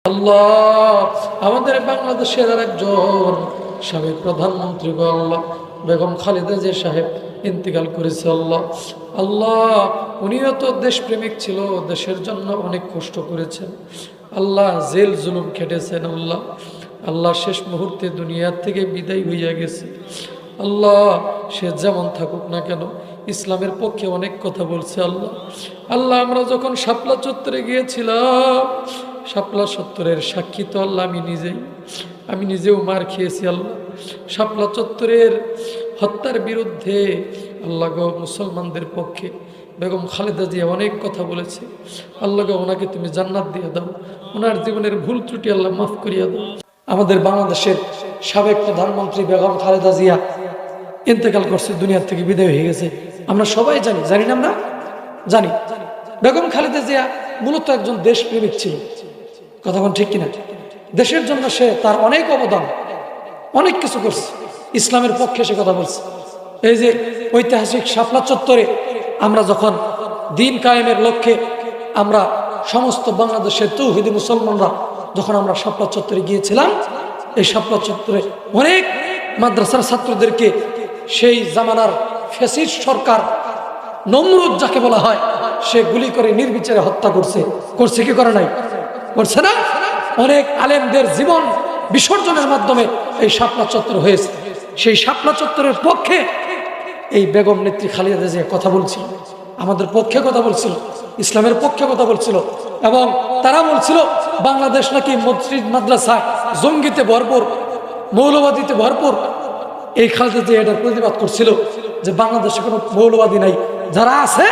আল্লাহ আমাদের বাংলাদেশের আরেকজন সাবেক প্রধানমন্ত্রী গো আল্লাহ বেগম খালেদা জিয়া সাহেব ইন্তেকাল করেছে। আল্লাহ আল্লাহ উনিও তো দেশপ্রেমিক ছিল, দেশের জন্য অনেক কষ্ট করেছেন। আল্লাহ জেল জুলুম খেটেছেন। আল্লাহ আল্লাহ শেষ মুহূর্তে দুনিয়ার থেকে বিদায় হইয়া গেছে। আল্লাহ সে যেমন থাকুক না কেন ইসলামের পক্ষে অনেক কথা বলছে। আল্লাহ আল্লাহ আমরা যখন শাপলা চত্বরে গিয়েছিলাম, শাপলা চত্বরের সাক্ষী তো আল্লাহ আমি নিজেও মার খেয়েছি। আল্লাহ শাপলা চত্বরের হত্যার বিরুদ্ধে আল্লাহ গো মুসলমানদের পক্ষে বেগম খালেদা জিয়া অনেক কথা বলেছে। আল্লাহ গো ওনাকে তুমি জান্নাত দিয়ে দাও, ওনার জীবনের ভুল ত্রুটি আল্লাহ মাফ করিয়া দাও। আমাদের বাংলাদেশের সাবেক প্রধানমন্ত্রী বেগম খালেদা জিয়া ইন্তেকাল করছে, দুনিয়ার থেকে বিদায় হয়ে গেছে। আমরা সবাই জানি না? আমরা জানি বেগম খালেদা জিয়া মূলত একজন দেশপ্রেমিক ছিল। কথা বল ঠিক কিনা? দেশের জন্য সে তার অনেক অবদান, অনেক কিছু করছে, ইসলামের পক্ষে সে কথা বলছে। এই যে ঐতিহাসিক শাপলা চত্বরে আমরা যখন দিন কায়েমের লক্ষ্যে আমরা সমস্ত বাংলাদেশের তৌহিদি মুসলমানরা যখন আমরা শাপলা চত্বরে গিয়েছিলাম, এই শাপলা চত্বরে অনেক মাদ্রাসার ছাত্রদেরকে সেই জামানার ফ্যাসিস্ট সরকার নমরুদ যাকে বলা হয় সে গুলি করে নির্বিচারে হত্যা করছে কি করে নাই? করছে না? অনেক আলেমদের জীবন বিসর্জনের মাধ্যমে এই শাপলা চত্বর হয়েছে। সেই শাপলা চত্বরের পক্ষে এই বেগম নেত্রী খালেদা জিয়া কথা বলছিল, আমাদের পক্ষে কথা বলছিল, ইসলামের পক্ষে কথা বলছিল। এবং তারা বলছিল বাংলাদেশ নাকি মসজিদ মাদ্রাসায় জঙ্গিতে ভরপুর, মৌলবাদীতে ভরপুর। এই খালেদা জিয়া এটার প্রতিবাদ করছিল যে বাংলাদেশে কোনো মৌলবাদী নাই, যারা আছে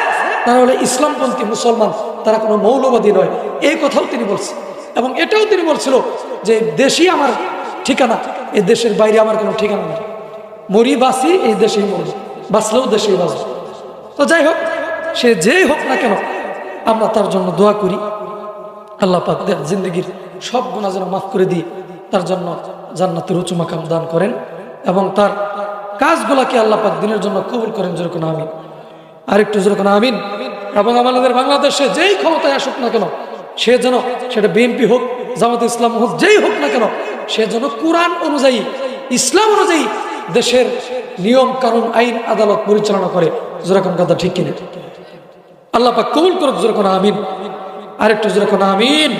তারা হলে ইসলামপন্থী মুসলমান, তারা কোনো মৌলবাদী নয়। এই কথাও তিনি বলছেন। এবং এটাও তিনি বলছিল যে দেশই আমার ঠিকানা, এই দেশের বাইরে আমার কোনো ঠিকানা নেই, মরি বাসি এই দেশেই মরি, বাঁচলেও দেশেই বাঁচব। তো যাই হোক, সে যেই হোক না কেন আমরা তার জন্য দোয়া করি। আল্লাহ পাক তার জিন্দগির সব গুনাহ যেন মাফ করে দিয়ে তার জন্য জান্নাতের উঁচু মাকাম দান করেন এবং তার কাজগুলাকে আল্লাহ পাক দিনের জন্য কবুল করেন। যেরকম আমিন, আরেকটু যেরকম আমিন। এবং আমাদের বাংলাদেশে যেই ক্ষমতায় আসুক না কেন সে যেন, সেটা বিএনপি হোক, জামাতে ইসলাম হোক, যেই হোক না কেন সে যেন কোরআন অনুযায়ী, ইসলাম অনুযায়ী দেশের নিয়ম কানুন আইন আদালত পরিচালনা করে। যেরকম কথা ঠিক কিনা? আল্লাহ পাক কবুল করুক। যেরকম আমিন, আরেকটু যেরকম আমিন।